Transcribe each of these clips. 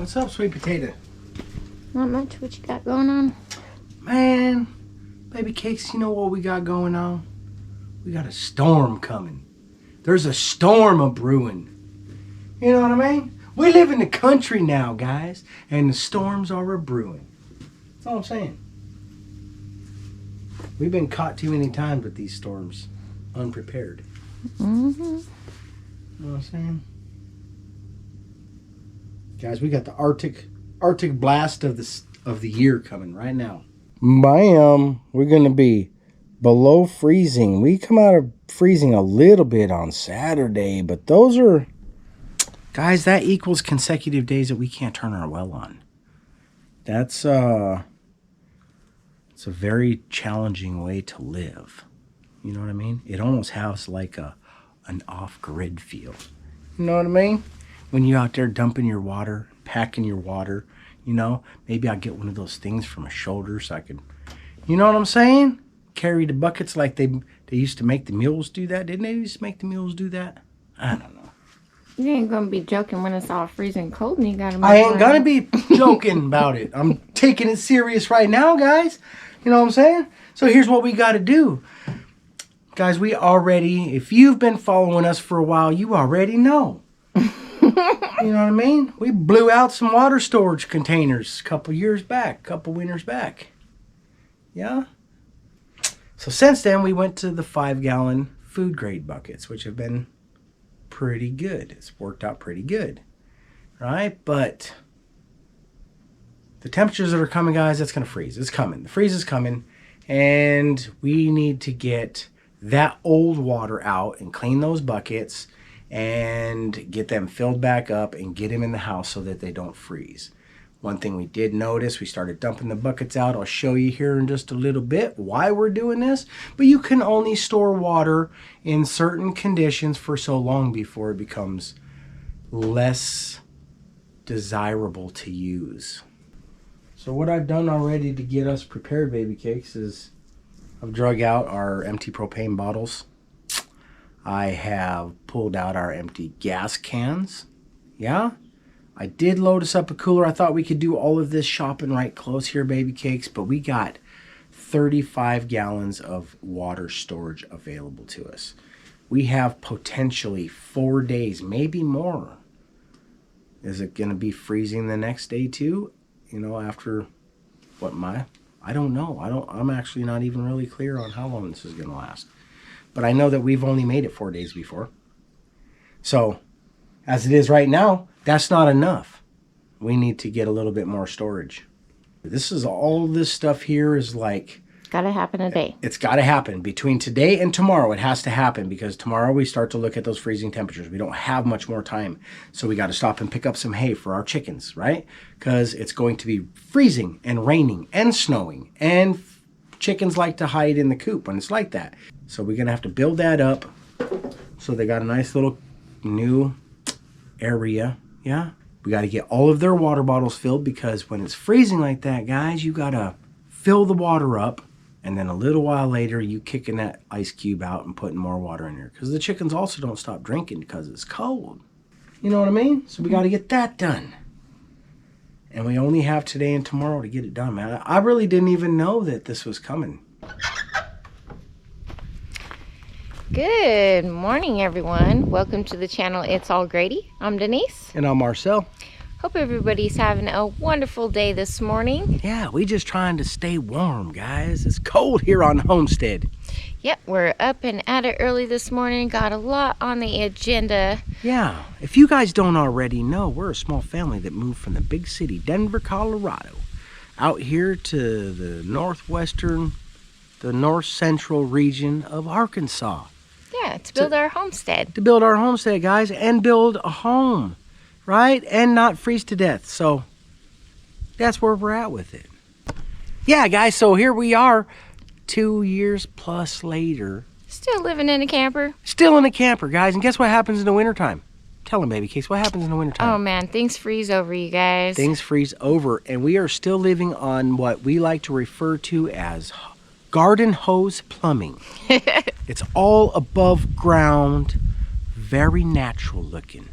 What's up, sweet potato? Not much. What you got going on? Man, baby cakes, you know what we got going on? We got a storm coming. There's a storm a-brewing. You know what I mean? We live in the country now, guys, and the storms are a-brewing. That's all I'm saying. We've been caught too many times with these storms, unprepared. Mm-hmm. You know what I'm saying? Guys, we got the Arctic blast of the year coming right now. Bam! We're gonna be below freezing. We come out of freezing a little bit on Saturday, but those are, guys, that equals consecutive days that we can't turn our well on. That's it's a very challenging way to live. You know what I mean? It almost has like an off-grid feel. You know what I mean? When you're out there dumping your water, packing your water, you know, maybe I'll get one of those things from a shoulder so I could, you know what I'm saying? Carry the buckets like they used to make the mules do that. Didn't they used to make the mules do that? I don't know. You ain't gonna be joking when it's all freezing cold and you gotta move I ain't gonna around. be joking about it. I'm taking it serious right now, guys. You know what I'm saying? So here's what we gotta do. Guys, we already, if you've been following us for a while, you already know. You know what I mean? We blew out some water storage containers a couple years back, couple winters back. Yeah? So since then, we went to the 5-gallon food grade buckets, which have been pretty good. It's worked out pretty good, right? But the temperatures that are coming, guys, that's going to freeze. It's coming. The freeze is coming, and we need to get that old water out and clean those buckets and get them filled back up and get them in the house so that they don't freeze. One thing we did notice, we started dumping the buckets out. I'll show you here in just a little bit why we're doing this. But you can only store water in certain conditions for so long before it becomes less desirable to use. So what I've done already to get us prepared, baby cakes, is I've drug out our empty propane bottles. I have pulled out our empty gas cans. Yeah? I did load us up a cooler. I thought we could do all of this shopping right close here, baby cakes, but we got 35 gallons of water storage available to us. We have potentially 4 days, maybe more. Is it going to be freezing the next day too? You know, after I don't know. I'm actually not even really clear on how long this is going to last. But I know that we've only made it 4 days before. So, as it is right now, that's not enough. We need to get a little bit more storage. All this stuff here is like... Gotta happen today. It's gotta happen. Between today and tomorrow, it has to happen, because tomorrow we start to look at those freezing temperatures. We don't have much more time. So we gotta stop and pick up some hay for our chickens, right? Because it's going to be freezing and raining and snowing. And chickens like to hide in the coop when it's like that. So we're gonna have to build that up so they got a nice little new area. Yeah, we got to get all of their water bottles filled, because when it's freezing like that, guys, you got to fill the water up, and then a little while later you kicking that ice cube out and putting more water in there, because the chickens also don't stop drinking because it's cold. You know what I mean? So we got to get that done, and we only have today and tomorrow to get it done, man. I really didn't even know that this was coming. Good morning, everyone. Welcome to the channel It's All Grady. I'm Denise. And I'm Marcel. Hope everybody's having a wonderful day this morning. Yeah, we just trying to stay warm, guys. It's cold here on Homestead. Yep, we're up and at it early this morning. Got a lot on the agenda. Yeah, if you guys don't already know, we're a small family that moved from the big city, Denver, Colorado, out here to the north central region of Arkansas. Yeah, to build our homestead. To build our homestead, guys, and build a home, right? And not freeze to death. So that's where we're at with it. Yeah, guys, so here we are 2 years plus later. Still living in a camper. Still in a camper, guys. And guess what happens in the wintertime? Tell them, baby case, what happens in the wintertime? Oh, man, things freeze over, you guys. Things freeze over, and we are still living on what we like to refer to as garden hose plumbing. It's all above ground, very natural looking.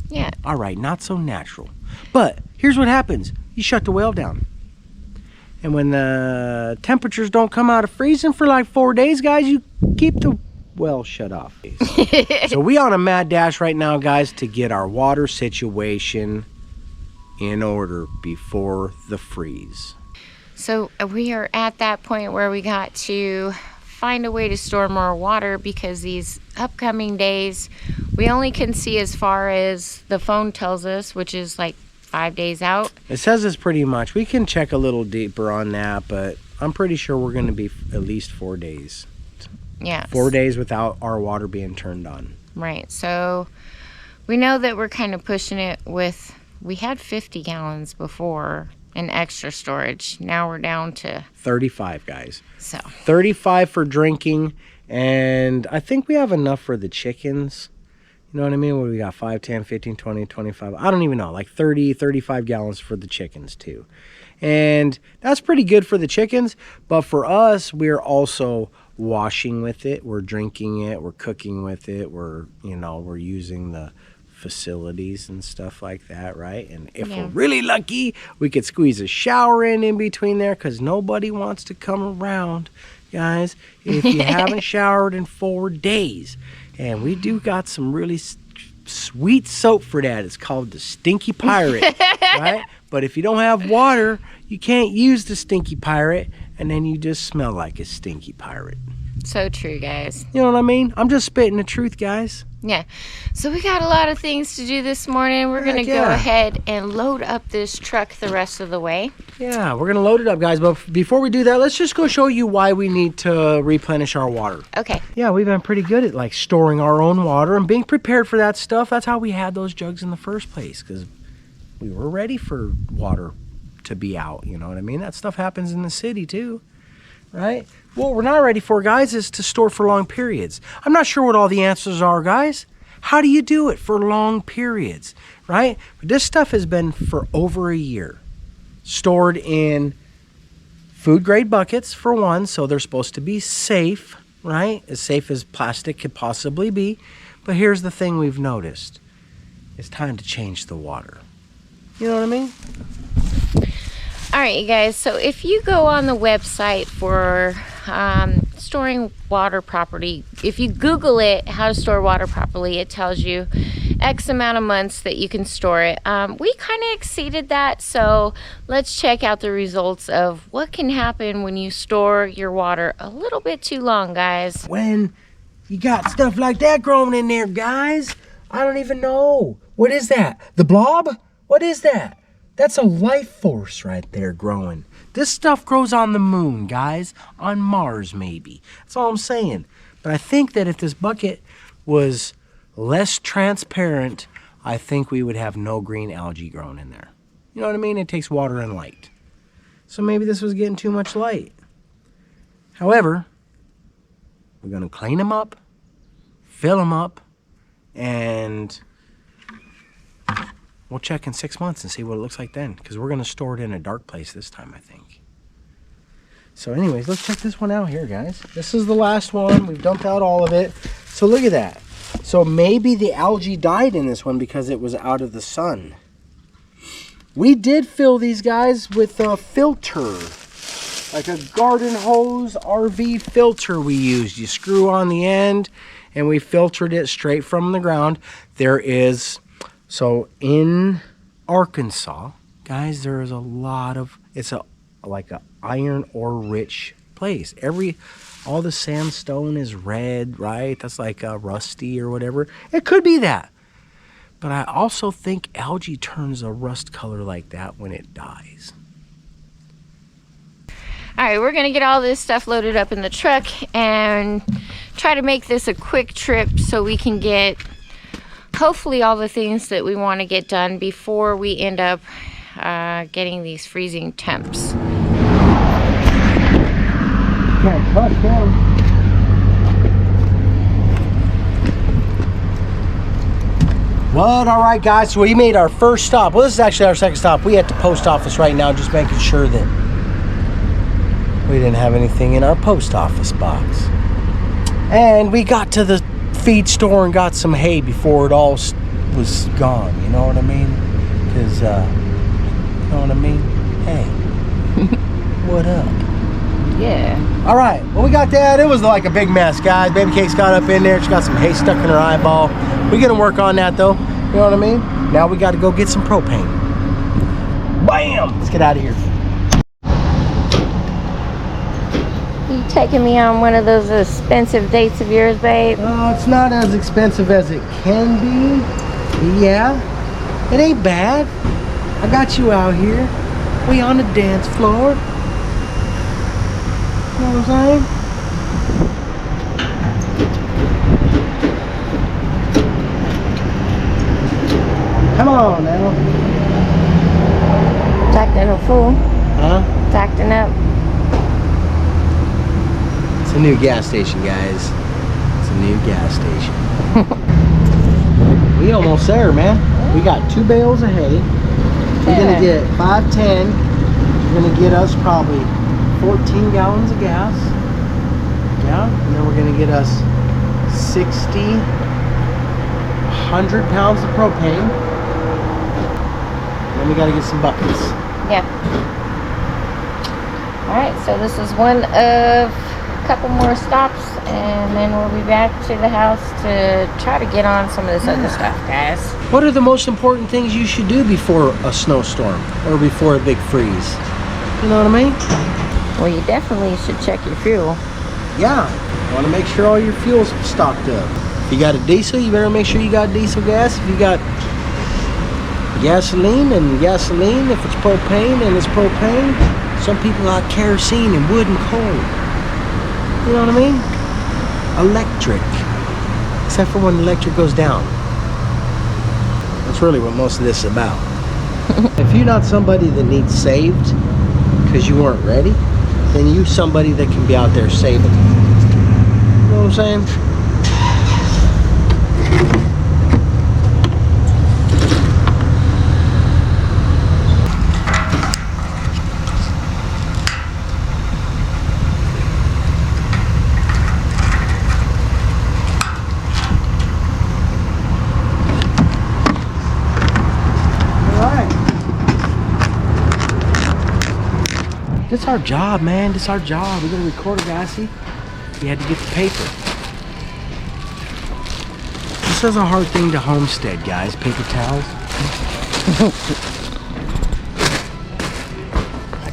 Yeah. All right, not so natural. But here's what happens. You shut the well down. And when the temperatures don't come out of freezing for like 4 days, guys, you keep the well shut off. So we on a mad dash right now, guys, to get our water situation in order before the freeze. So we are at that point where we got to find a way to store more water, because these upcoming days, we only can see as far as the phone tells us, which is like 5 days out. It says it's pretty much. We can check a little deeper on that, but I'm pretty sure we're going to be at least 4 days. Yeah. 4 days without our water being turned on. Right. So we know that we're kind of pushing it with, we had 50 gallons before in extra storage. Now we're down to 35, guys. So 35 for drinking, and I think we have enough for the chickens. You know what I mean? What do we got? 5, 10, 15, 20, 25. I don't even know. Like 30, 35 gallons for the chickens too. And that's pretty good for the chickens. But for us, we're also washing with it. We're drinking it. We're cooking with it. We're using the facilities and stuff like that, right? And if we're really lucky, we could squeeze a shower in between there, because nobody wants to come around, guys, if you haven't showered in 4 days. And we do got some really sweet soap for that. It's called the Stinky Pirate, right? But if you don't have water, you can't use the Stinky Pirate, and then you just smell like a stinky pirate. so true, guys. You know what I mean? I'm just spitting the truth, guys. Yeah. So we got a lot of things to do this morning. We're going to go ahead and load up this truck the rest of the way. Yeah, we're going to load it up, guys. But before we do that, let's just go show you why we need to replenish our water. Okay. Yeah, we've been pretty good at like storing our own water and being prepared for that stuff. That's how we had those jugs in the first place, because we were ready for water to be out. You know what I mean? That stuff happens in the city too, right? What we're not ready for, guys, is to store for long periods. I'm not sure what all the answers are, guys. How do you do it for long periods, right? But this stuff has been for over a year. Stored in food grade buckets, for one, so they're supposed to be safe, right? As safe as plastic could possibly be. But here's the thing we've noticed. It's time to change the water. You know what I mean? All right, you guys. So if you go on the website for storing water properly, if you Google it, how to store water properly, it tells you X amount of months that you can store it. We kind of exceeded that, so let's check out the results of what can happen when you store your water a little bit too long, guys. When you got stuff like that growing in there, guys, I don't even know. What is that? The blob? What is that? That's a life force right there growing. This stuff grows on the moon, guys. On Mars, maybe. That's all I'm saying. But I think that if this bucket was less transparent, I think we would have no green algae growing in there. You know what I mean? It takes water and light. So maybe this was getting too much light. However, we're going to clean them up, fill them up, and we'll check in 6 months and see what it looks like then, because we're going to store it in a dark place this time, I think. So anyways, let's check this one out here, guys. This is the last one. We've dumped out all of it. So look at that. So maybe the algae died in this one because it was out of the sun. We did fill these guys with a filter, like a garden hose RV filter we used. You screw on the end, and we filtered it straight from the ground. So in Arkansas, guys, there is a lot of, it's like a iron ore rich place. All the sandstone is red, right? That's like rusty or whatever. It could be that. But I also think algae turns a rust color like that when it dies. All right, we're going to get all this stuff loaded up in the truck and try to make this a quick trip so we can get hopefully all the things that we want to get done before we end up getting these freezing temps. Can't touch them. What? All right, guys. So we made our first stop. Well, this is actually our second stop. We at the post office right now, just making sure that we didn't have anything in our post office box. And we got to the feed store and got some hay before it all was gone. You know what I mean? Because, you know what I mean? Hey, what up? Yeah. All right, well, we got that. It was like a big mess, guys. Baby Cake's got up in there. She got some hay stuck in her eyeball. We're gonna work on that, though. You know what I mean? Now we got to go get some propane. Bam! Let's get out of here. You taking me on one of those expensive dates of yours, babe? It's not as expensive as it can be. Yeah, it ain't bad. I got you out here. We on the dance floor. You know what I'm saying? Come on now. It's acting a fool. Huh? It's acting up. It's a new gas station, guys. It's a new gas station. We almost there, man. We got 2 bales of hay. We're gonna get 510. We're gonna get us probably 14 gallons of gas. Yeah, and then we're gonna get us 60, 100 pounds of propane. Then we gotta get some buckets. Yeah. Alright, so this is one of a couple more stops, and then we'll be back to the house to try to get on some of this other stuff, guys. What are the most important things you should do before a snowstorm or before a big freeze? You know what I mean? Well, you definitely should check your fuel. Yeah, you want to make sure all your fuel's stocked up. If you got a diesel, you better make sure you got diesel gas. If you got gasoline and gasoline, if it's propane and it's propane. Some people got kerosene and wood and coal. You know what I mean? Electric. Except for when the electric goes down. That's really what most of this is about. If you're not somebody that needs saved because you weren't ready, then you somebody that can be out there saving. You know what I'm saying? This our job, man. This our job. We're gonna record it, guys. See? We had to get the paper. This is a hard thing to homestead, guys. Paper towels.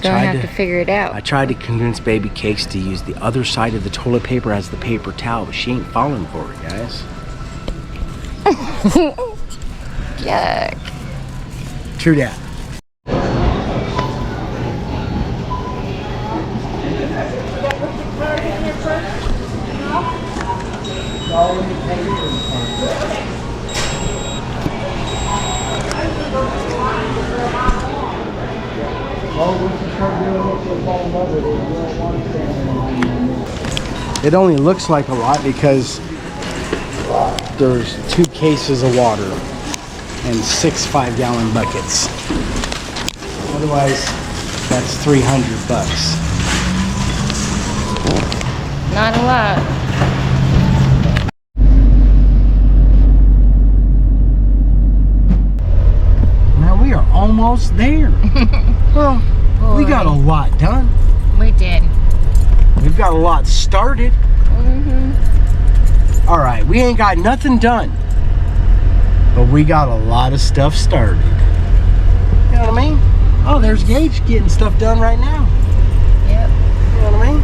Gonna have to figure it out. I tried to convince Baby Cakes to use the other side of the toilet paper as the paper towel, but she ain't falling for it, guys. Yuck. True that. It only looks like a lot because there's 2 cases of water and 6 5-gallon buckets. Otherwise, that's $300. Not a lot. Now we are almost there. Well, we got a lot done. We did. We've got a lot started. All right, we ain't got nothing done, but we got a lot of stuff started. You know what I mean? Oh, there's Gage getting stuff done right now. Yep. You know what I mean?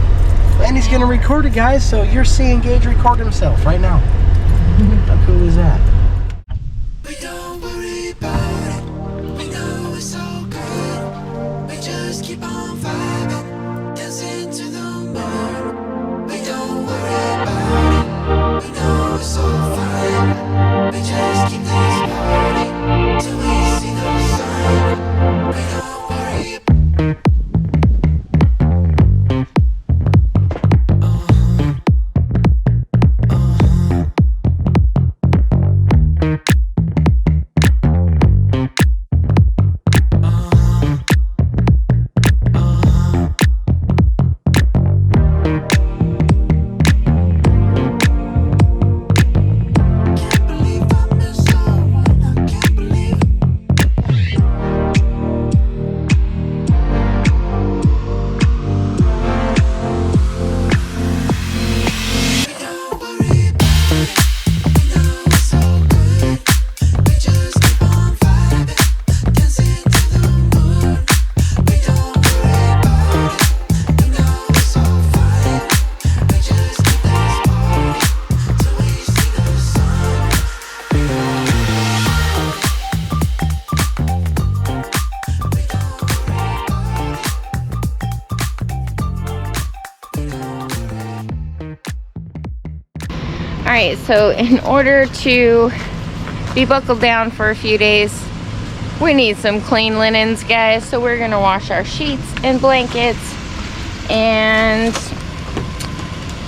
And he's gonna record it, guys, so you're seeing Gage record himself right now. How cool is that? We don't worry about it. We know it's all good. We just keep on vibing, dancing to the moon. We don't worry about it. We know it's all fine. We just keep this party till we see the sun. We don't worry. Alright, so in order to be buckled down for a few days, we need some clean linens, guys. So we're gonna wash our sheets and blankets and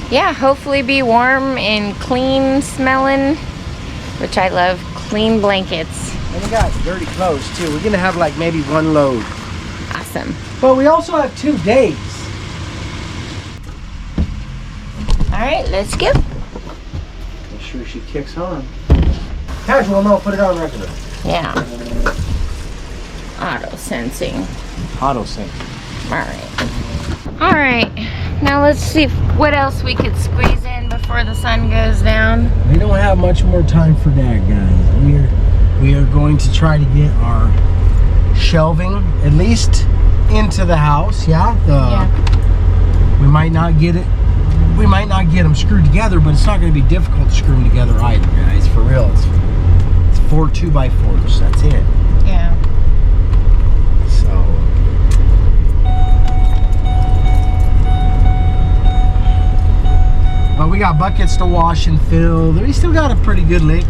yeah, hopefully be warm and clean smelling, which I love, clean blankets. And we got dirty clothes too. We're gonna have like maybe one load. Awesome. But we also have 2 days. Alright, let's go. Make sure she kicks on. Casual, no, put it on regular. Yeah. Auto sensing. Auto sync. Alright, now let's see what else we could squeeze in before the sun goes down. We don't have much more time for that, guys. We are going to try to get our shelving at least into the house. Yeah. We might not get it. We might not get them screwed together, but it's not going to be difficult to screw them together either, guys. For real, it's 4 2x4s. That's it. Yeah. So. Well, we got buckets to wash and fill. We still got a pretty good lick.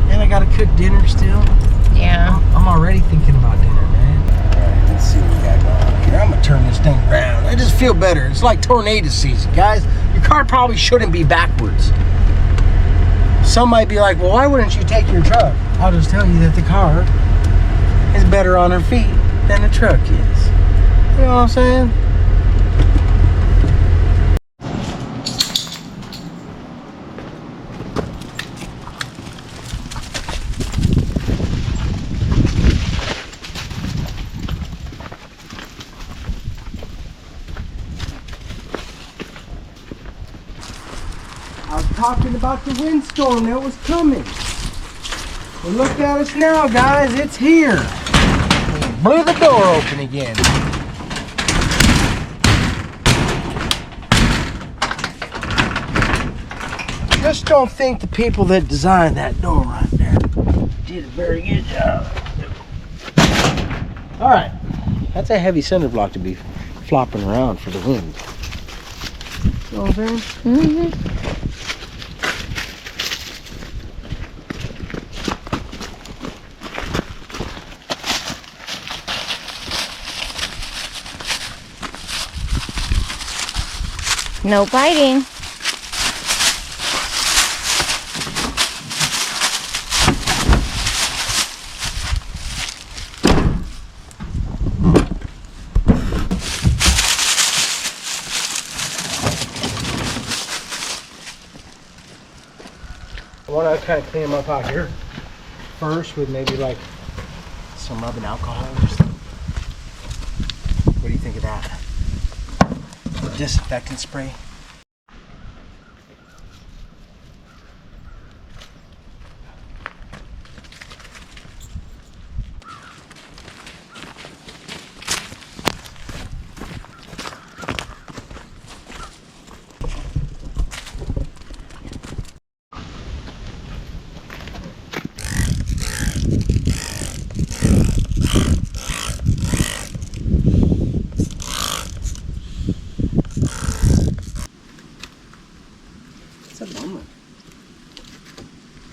And I got to cook dinner still. Yeah. I'm already thinking about dinner, man. All right, let's see what we got going on here. I'm going to turn this thing around. I just feel better. It's like tornado season, guys. Your car probably shouldn't be backwards. Some might be like, well, why wouldn't you take your truck? I'll just tell you that the car is better on her feet than the truck is. You know what I'm saying? I was talking about the windstorm that was coming. Well, look at us now, guys. It's here. We blew the door open again. Just don't think the people that designed that door right there did a very good job. All right. That's a heavy cinder block to be flopping around for the wind. You know what I'm saying? Mm-hmm. No biting. I want to kind of clean them up out here first with maybe like some rubbing alcohol or something. What do you think of that? The disinfectant spray.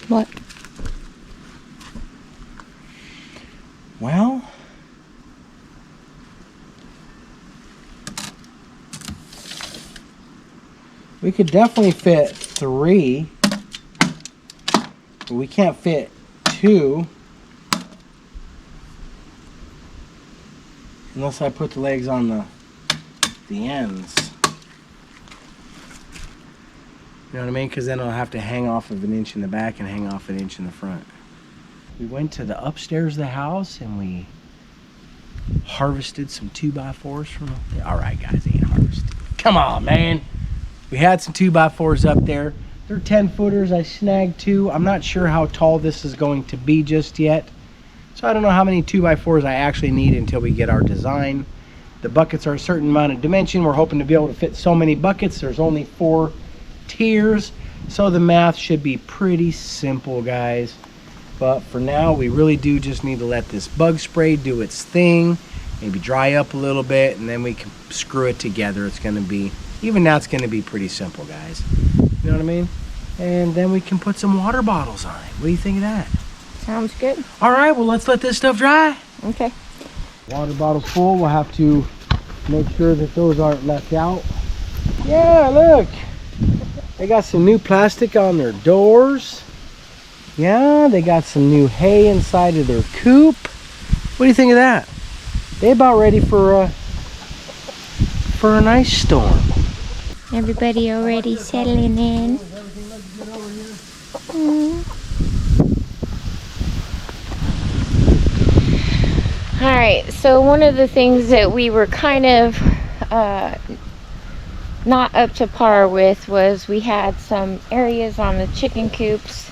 What? Well, we could definitely fit 3, but we can't fit 2 unless I put the legs on the ends. You know what I mean? Because then I'll have to hang off of 1 inch in the back and hang off 1 inch in the front. We went to the upstairs of the house and we harvested some 2x4s from them. All right, guys, ain't harvested. Come on, man. We had some 2x4s up there. They're 10-footers. I snagged 2. I'm not sure how tall this is going to be just yet. So I don't know how many 2x4s I actually need until we get our design. The buckets are a certain amount of dimension. We're hoping to be able to fit so many buckets. There's only 4 tiers, so the math should be pretty simple, guys. But for now, we really do just need to let this bug spray do its thing, maybe dry up a little bit, and then we can screw it together. It's going to be, even now, it's going to be pretty simple, guys. You know what I mean? And then we can put some water bottles on it. What do you think of that? Sounds good. All right, well, let's let this stuff dry. Okay. Water bottle's full. We'll have to make sure that those aren't left out. Yeah, look. They got some new plastic on their doors. Yeah, they got some new hay inside of their coop. What do you think of that? They about ready for a nice storm. Everybody already settling in. All right, so one of the things that we were kind of not up to par with was we had some areas on the chicken coops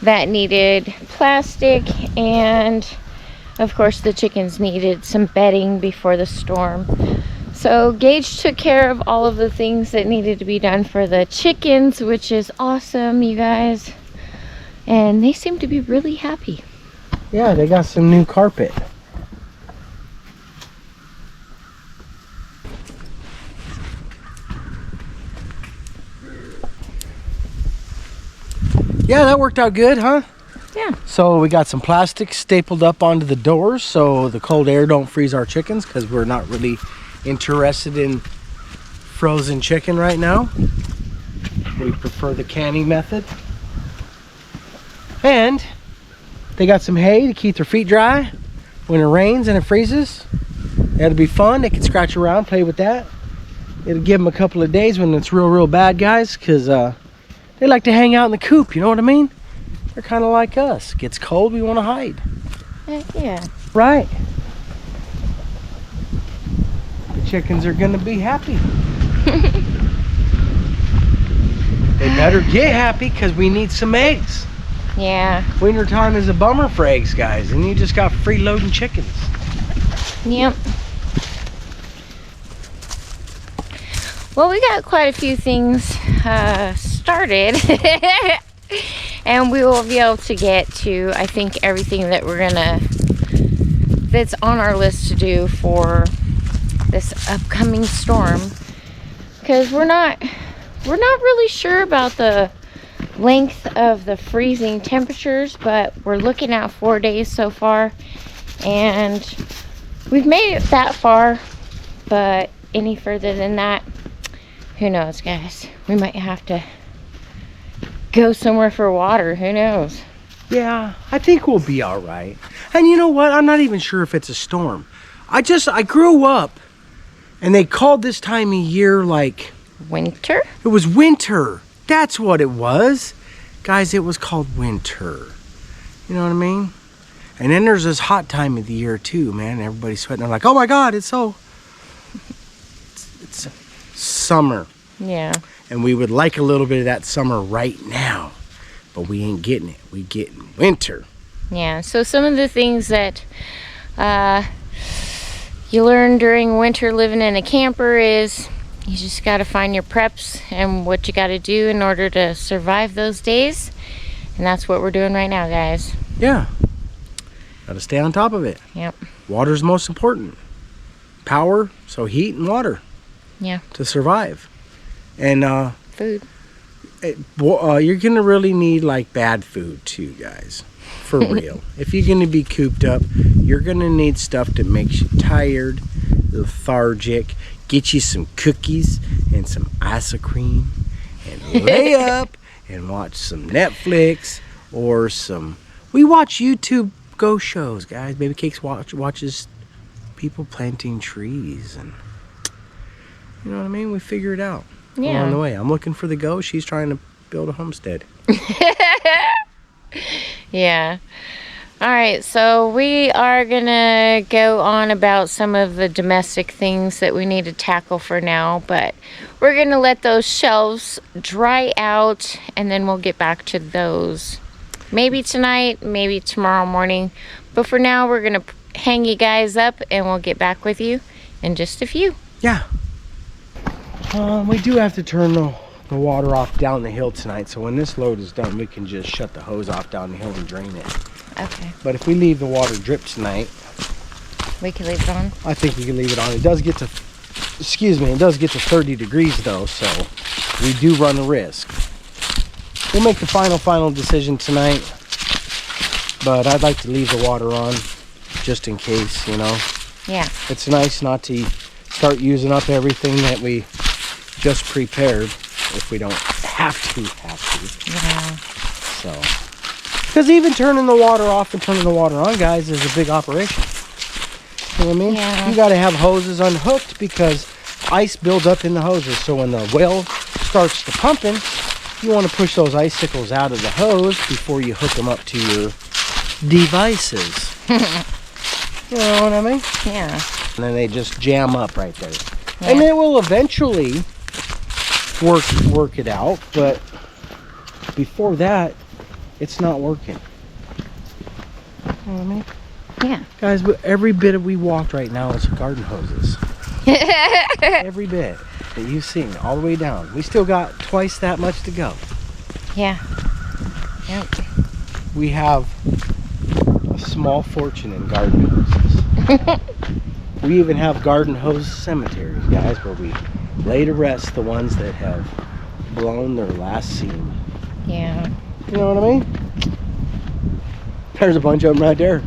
that needed plastic, and of course the chickens needed some bedding before the storm. So Gage took care of all of the things that needed to be done for the chickens, which is awesome, you guys. And they seem to be really happy. Yeah, they got some new carpet. Yeah, that worked out good, huh? Yeah. So we got some plastic stapled up onto the doors so the cold air don't freeze our chickens, because we're not really interested in frozen chicken right now. We prefer the canning method. And they got some hay to keep their feet dry when it rains and it freezes. That'll be fun. They can scratch around, play with that. It'll give them a couple of days when it's real bad, guys, because they like to hang out in the coop, you know what I mean? They're kind of like us. Gets cold, we want to hide. Yeah. Right. The chickens are gonna be happy. They better get happy, because we need some eggs. Yeah. Winter time is a bummer for eggs, guys, and you just got freeloading chickens. Yep. Well, we got quite a few things started. And we will be able to get to, I think, everything that that's on our list to do for this upcoming storm. Because we're not really sure about the length of the freezing temperatures, but we're looking at 4 days so far. And we've made it that far, but any further than that, who knows, guys? We might have to go somewhere for water. Who knows? Yeah, I think we'll be all right. And you know what? I'm not even sure if it's a storm. I grew up and they called this time of year like Winter? it was winter. That's what it was. Guys, it was called winter. You know what I mean? And then there's this hot time of the year too, man. Everybody's sweating. They're like, oh my God, it's summer. Yeah. And we would like a little bit of that summer right now, but we ain't getting it. We getting winter. Yeah. So some of the things that you learn during winter living in a camper is you just got to find your preps and what you got to do in order to survive those days. And that's what we're doing right now, guys. Yeah. Got to stay on top of it. Yep. Water's most important. Power, so heat and water. Yeah. To survive. And food. You're going to really need like bad food too, guys. For real. If you're going to be cooped up, you're going to need stuff that makes you tired, lethargic. Get you some cookies and some ice cream and lay up and watch some Netflix or some... We watch YouTube Go shows, guys. Baby Cakes watches people planting trees, and you know what I mean? We figure it out. Yeah. Along the way. I'm looking for the Go. She's trying to build a homestead. Yeah. All right, so we are gonna go on about some of the domestic things that we need to tackle for now, but we're gonna let those shelves dry out and then we'll get back to those maybe tonight, maybe tomorrow morning. But for now, we're gonna hang you guys up and we'll get back with you in just a few. Yeah. We do have to turn the water off down the hill tonight, so when this load is done, we can just shut the hose off down the hill and drain it. Okay. But if we leave the water drip tonight, we can leave it on. I think we can leave it on. It does get to, it does get to 30 degrees though, so we do run a risk. We'll make the final decision tonight. But I'd like to leave the water on just in case, you know. Yeah. It's nice not to start using up everything that we just prepared if we don't have to. Yeah. So, because even turning the water off and turning the water on, guys, is a big operation. You know what I mean? Yeah. You got to have hoses unhooked because ice builds up in the hoses. So when the well starts to pumping, you want to push those icicles out of the hose before you hook them up to your devices. You know what I mean? Yeah. And then they just jam up right there. Yeah. And it will eventually work it out, but before that, it's not working. You know what I mean? Yeah. Guys, every bit we walked right now is garden hoses. Every bit that you've seen, all the way down. We still got twice that much to go. Yeah. Yep. We have a small fortune in garden hoses. We even have garden hose cemeteries, guys, where we lay to rest the ones that have blown their last seam. Yeah. You know what I mean? There's a bunch of them right there.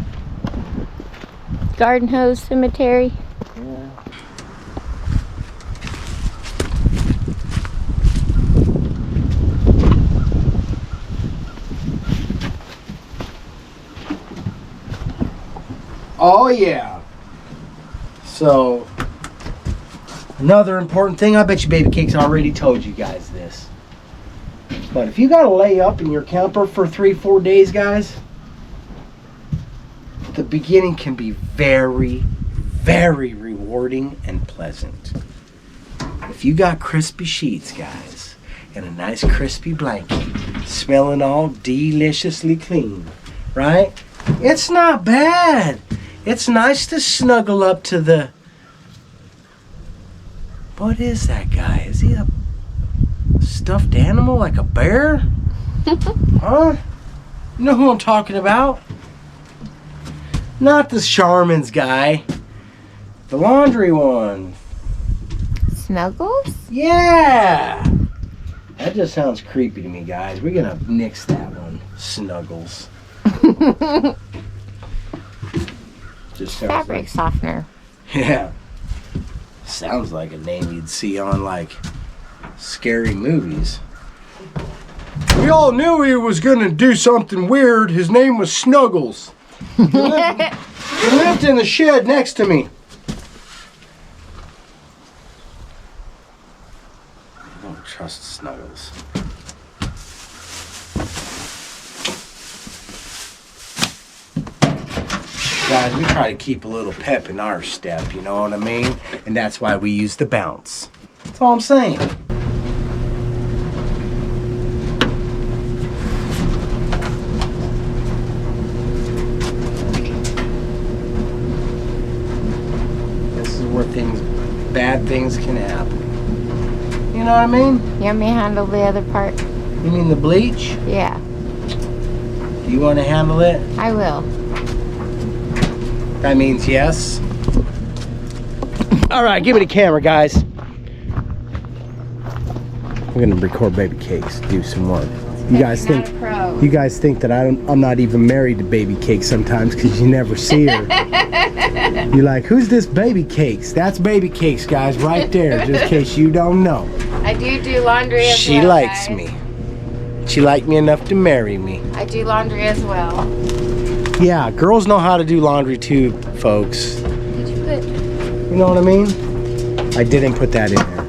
Garden hose cemetery. Yeah. Oh yeah. So another important thing, I bet you Baby Cake's already told you guys this. But if you gotta lay up in your camper for 3-4 days, guys, the beginning can be very, very rewarding and pleasant. If you got crispy sheets, guys, and a nice crispy blanket, smelling all deliciously clean, right? It's not bad. It's nice to snuggle up to the... What is that guy? Is he a stuffed animal like a bear? Huh? You know who I'm talking about? Not the Charmin's guy. The laundry one. Snuggles? Yeah! That just sounds creepy to me, guys. We're gonna nix that one. Snuggles. Just sounds Fabric like, softener. yeah. Sounds like a name you'd see on like scary movies. We all knew he was gonna do something weird. His name was Snuggles. He lived in the shed next to me. I don't trust Snuggles. Guys, we try to keep a little pep in our step, you know what I mean? And that's why we use the bounce. That's all I'm saying. This is where bad things can happen. You know what I mean? You want me to handle the other part? You mean the bleach? Yeah, Do you want to handle it? I will. That means yes. All right, give me the camera, guys. We're gonna record Baby Cakes, do some work. You guys think that I'm not even married to Baby Cake sometimes because you never see her. You're like, who's this Baby Cakes? That's Baby Cakes, guys, right there, just in case you don't know. I do laundry as She well. likes guys. me. She liked me enough to marry me. I do laundry as well. Yeah, girls know how to do laundry too, folks. Did you put? You know what I mean? I didn't put that in there.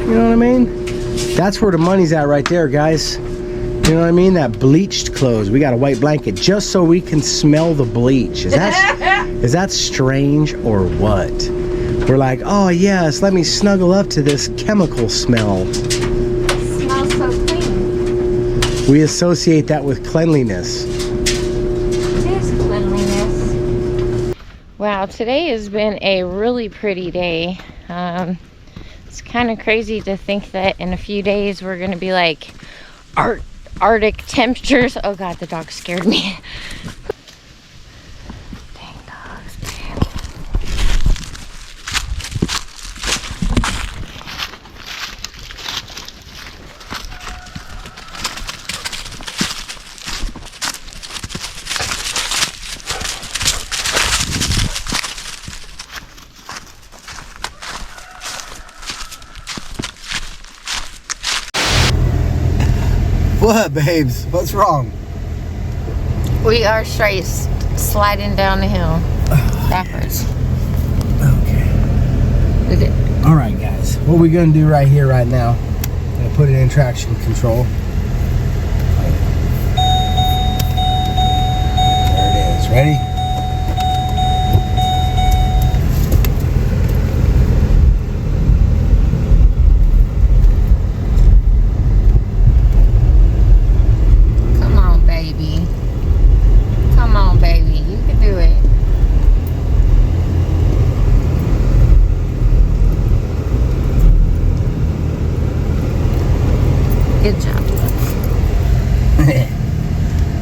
You know what I mean? That's where the money's at right there, guys. You know what I mean? That bleached clothes. We got a white blanket just so we can smell the bleach. Is that strange or what? We're like, oh yes, let me snuggle up to this chemical smell. It smells so clean. We associate that with cleanliness. It is cleanliness. Wow, today has been a really pretty day. It's kind of crazy to think that in a few days we're going to be like Arctic temperatures. Oh God, the dog scared me. Dang dogs, man. What, babes? What's wrong? We are straight sliding down the hill backwards. Okay. All right, guys. What we're gonna do right here, right now, I'm gonna put it in traction control. There it is. Ready? Come on, baby. Come on, baby. You can do it. Good job.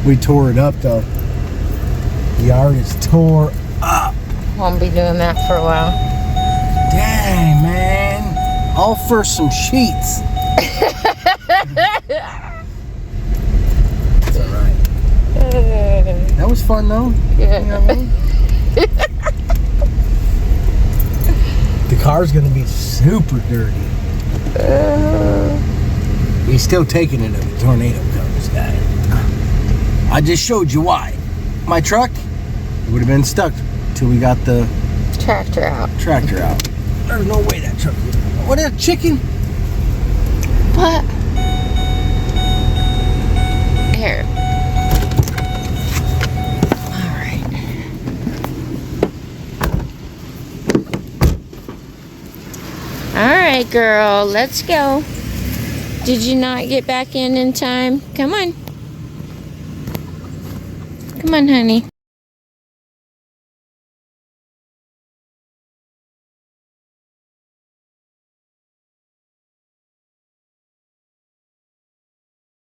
We tore it up, though. The yard is tore up. Won't be doing that for a while. Dang, man. All for some sheets. It's all right. That was fun, though. Yeah. You know what I mean? The car's gonna be super dirty. He's still taking it if a tornado comes, guys. I just showed you why. My truck would have been stuck till we got the Tractor out. tractor out. There's no way that truck would. What, that chicken? What? Here. Alright. Alright, girl. Let's go. Did you not get back in time? Come on. Come on, honey.